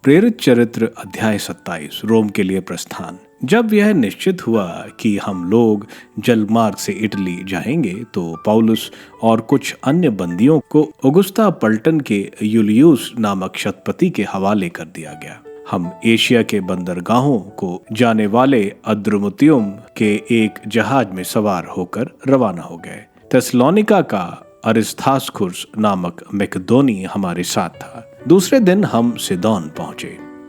प्रेरित चरित्र अध्याय 27 रोम के लिए प्रस्थान। जब यह निश्चित हुआ कि हम लोग जलमार्ग से इटली जाएंगे तो पौलुस और कुछ अन्य बंदियों को औगुस्ता पलटन के यूलियुस नामक शतपति के हवाले कर दिया गया। हम एशिया के बंदरगाहों को जाने वाले अद्रुमुत्तियुम के एक जहाज में सवार होकर रवाना हो गए। थेसलोनिका का अरिस्तार्खुस नामक मैकेडोनी हमारे साथ था। दूसरे दिन हम सिदोन पहुंचे।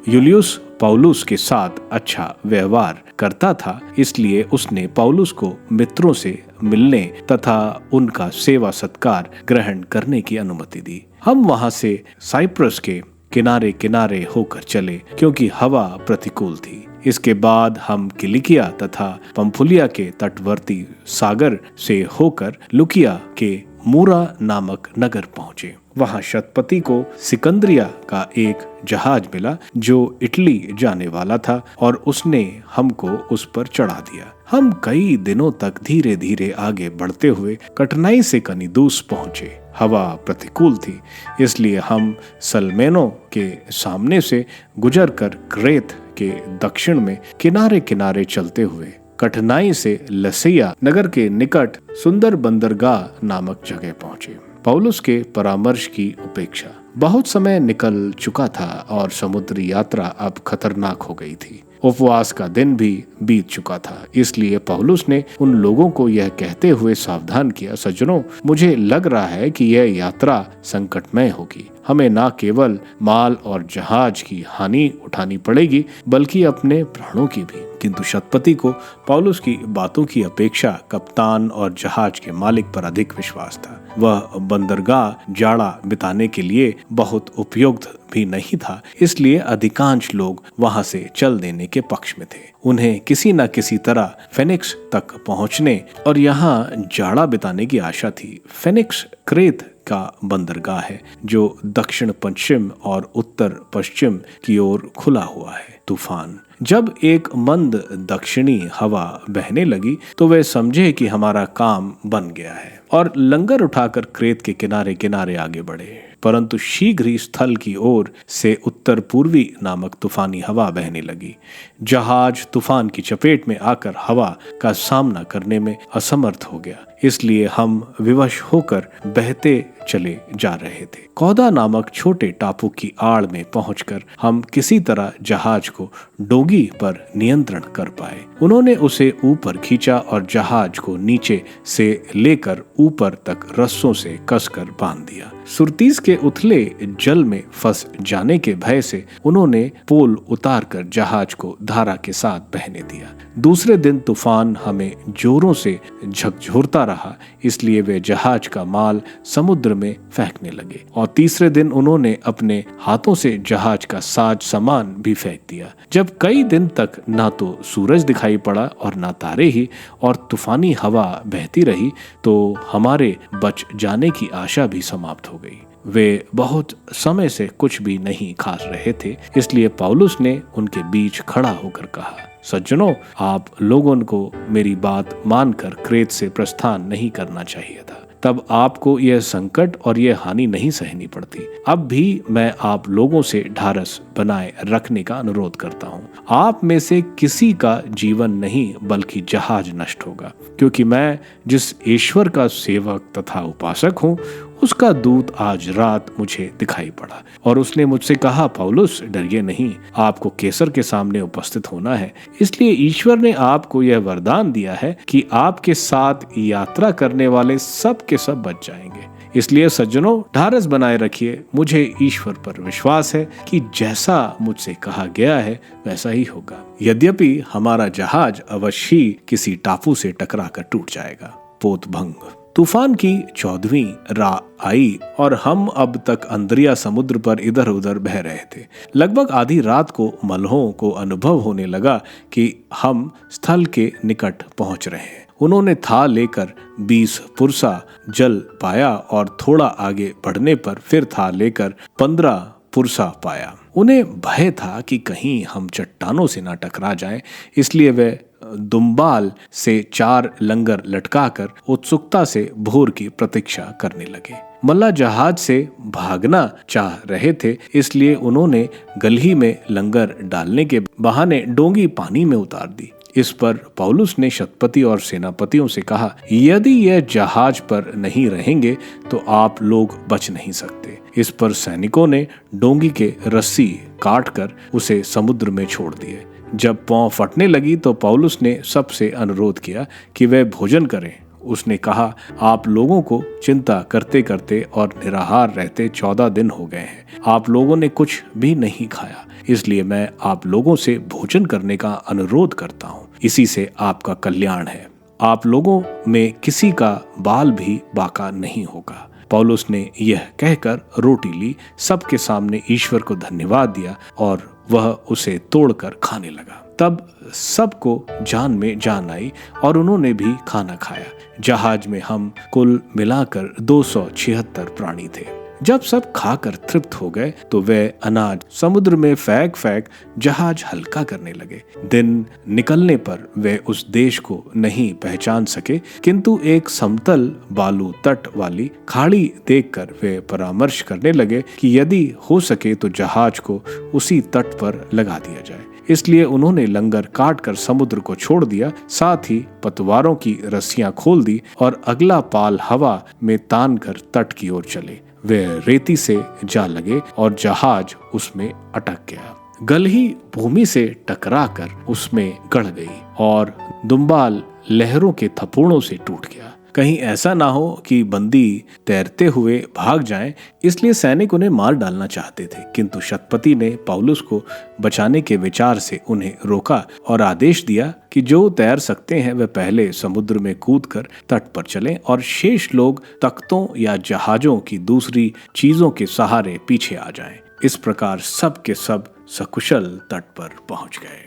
यूलियुस पौलुस के साथ अच्छा व्यवहार करता था, इसलिए उसने पौलुस को मित्रों से मिलने तथा उनका सेवा सत्कार ग्रहण करने की अनुमति दी। हम वहां से साइप्रस के किनारे किनारे होकर चले क्योंकि हवा प्रतिकूल थी। इसके बाद हम किलिकिया तथा पंफुलिया के तटवर्ती सागर से होकर लुकिया के मूरा नामक नगर पहुंचे। वहां शतपति को सिकंदरिया का एक जहाज मिला जो इटली जाने वाला था और उसने हमको उस पर चढ़ा दिया। हम कई दिनों तक धीरे धीरे आगे बढ़ते हुए कठिनाई से कनिदुस पहुंचे। हवा प्रतिकूल थी, इसलिए हम सलमेनो के सामने से गुजरकर क्रेत के दक्षिण में किनारे किनारे चलते हुए कठिनाई से लसैया नगर के निकट सुंदर बंदरगाह नामक जगह पहुंचे। पौलुस के परामर्श की उपेक्षा। बहुत समय निकल चुका था और समुद्री यात्रा अब खतरनाक हो गई थी। उपवास का दिन भी बीत चुका था, इसलिए पौलुस ने उन लोगों को यह कहते हुए सावधान किया, सज्जनों, मुझे लग रहा है कि यह यात्रा संकटमय होगी। हमें न केवल माल और जहाज की हानि उठानी पड़ेगी बल्कि अपने प्राणों की भी। किंतु शतपति को पौलुस की बातों की अपेक्षा कप्तान और जहाज के मालिक पर अधिक विश्वास था। वह बंदरगाह जाड़ा बिताने के लिए बहुत उपयुक्त भी नहीं था, इसलिए अधिकांश लोग वहां से चल देने के पक्ष में थे। उन्हें किसी न किसी तरह फेनिक्स तक पहुंचने और यहाँ जाड़ा बिताने की आशा थी। फेनिक्स क्रेत का बंदरगाह है जो दक्षिण पश्चिम और उत्तर पश्चिम की ओर खुला हुआ है। तूफान। जब एक मंद दक्षिणी हवा बहने लगी तो वे समझे कि हमारा काम बन गया है और लंगर उठाकर क्रेत के किनारे किनारे आगे बढ़े। परंतु शीघ्र ही स्थल की ओर से उत्तर पूर्वी नामक तूफानी हवा बहने लगी। जहाज तूफान की चपेट में आकर हवा का सामना करने में असमर्थ हो गया, इसलिए हम विवश होकर बहते चले जा रहे थे। कौदा नामक छोटे टापू की आड़ में पहुंचकर हम किसी तरह जहाज को डोगी पर नियंत्रण कर पाए। उन्होंने उसे ऊपर खींचा और जहाज को नीचे से लेकर ऊपर तक रस्सों से कसकर बांध दिया। सुरतीस के उथले जल में फंस जाने के भय से उन्होंने पोल उतारकर जहाज को धारा के साथ बहने दिया। दूसरे दिन तूफान हमें जोरों से झकझोरता रहा, इसलिए वे जहाज का माल समुद्र में फेंकने लगे। और तीसरे दिन उन्होंने अपने हाथों से जहाज का साज सामान भी फेंक दिया। जब कई दिन तक ना तो सूरज दिखाई पड़ा और ना तारे ही और तूफानी हवा बहती रही तो हमारे बच जाने की आशा भी समाप्त हो गई। वे बहुत समय से कुछ भी नहीं खा रहे थे, इसलिए पौलुस ने उनके बीच खड़ा होकर कहा, सज्जनों, आप लोगों को मेरी बात मानकर क्रेत से प्रस्थान नहीं करना चाहिए था। तब आपको यह संकट और यह हानि नहीं सहनी पड़ती। अब भी मैं आप लोगों से ढारस बनाए रखने का अनुरोध करता हूँ। आप में से किसी का जीवन नहीं बल्कि जहाज नष्ट होगा, क्योंकि मैं जिस ईश्वर का सेवक तथा उपासक हूँ उसका दूत आज रात मुझे दिखाई पड़ा और उसने मुझसे कहा, पौलुस, डरिए नहीं, आपको कैसर के सामने उपस्थित होना है। इसलिए ईश्वर ने आपको यह वरदान दिया है कि आपके साथ यात्रा करने वाले सब के सब बच जाएंगे। इसलिए सज्जनों, ढारस बनाए रखिए। मुझे ईश्वर पर विश्वास है कि जैसा मुझसे कहा गया है वैसा ही होगा। यद्यपि हमारा जहाज अवश्य ही किसी टापू से टकरा कर टूट जाएगा। पोतभंग। तूफान की 14वीं रात आई और हम अब तक अंद्रिया समुद्र पर इधर उधर बह रहे थे। लगभग आधी रात को मल्हों को अनुभव होने लगा कि हम स्थल के निकट पहुंच रहे हैं। उन्होंने था लेकर 20 पुरसा जल पाया और थोड़ा आगे बढ़ने पर फिर था लेकर 15 पुरसा पाया। उन्हें भय था कि कहीं हम चट्टानों से ना टकरा जाएं, इसलिए वे दुम्बाल से 4 लंगर लटकाकर उत्सुकता से भोर की प्रतीक्षा करने लगे। मल्लाह जहाज से भागना चाह रहे थे, इसलिए उन्होंने गलही में लंगर डालने के बहाने डोंगी पानी में उतार दी। इस पर पौलुस ने शतपति और सेनापतियों से कहा, यदि यह जहाज पर नहीं रहेंगे तो आप लोग बच नहीं सकते। इस पर सैनिकों ने डोंगी के रस्सी काटकर उसे समुद्र में छोड़ दिए। जब पाँव फटने लगी तो पौलुस ने सबसे अनुरोध किया कि वे भोजन करें। उसने कहा, आप लोगों को चिंता करते करते और निराहार रहते 14 दिन हो गए हैं। आप लोगों ने कुछ भी नहीं खाया, इसलिए मैं आप लोगों से भोजन करने का अनुरोध करता हूँ। इसी से आपका कल्याण है। आप लोगों में किसी का बाल भी बाका नहीं होगा। पौलुस ने यह कहकर रोटी ली, सबके सामने ईश्वर को धन्यवाद दिया और वह उसे तोड़कर खाने लगा। तब सबको जान में जान आई और उन्होंने भी खाना खाया। जहाज में हम कुल मिलाकर 276 प्राणी थे। जब सब खाकर तृप्त हो गए तो वे अनाज समुद्र में फेंक फेंक जहाज हल्का करने लगे। दिन निकलने पर वे उस देश को नहीं पहचान सके, किंतु एक समतल बालू तट वाली खाड़ी देखकर वे परामर्श करने लगे कि यदि हो सके तो जहाज को उसी तट पर लगा दिया जाए। इसलिए उन्होंने लंगर काट कर समुद्र को छोड़ दिया, साथ ही पतवारों की रस्सियां खोल दी और अगला पाल हवा में तान कर तट की ओर चले। वे रेती से जा लगे और जहाज उसमें अटक गया। गलही भूमि से टकराकर उसमें गड़ गई और दुम्बाल लहरों के थप्पड़ों से टूट गया। कहीं ऐसा ना हो कि बंदी तैरते हुए भाग जाएं, इसलिए सैनिक उन्हें मार डालना चाहते थे, किंतु शतपति ने पौलुस को बचाने के विचार से उन्हें रोका और आदेश दिया कि जो तैर सकते हैं वे पहले समुद्र में कूदकर तट पर चलें और शेष लोग तख्तों या जहाजों की दूसरी चीजों के सहारे पीछे आ जाएं। इस प्रकार सब के सब सकुशल तट पर पहुंच गए।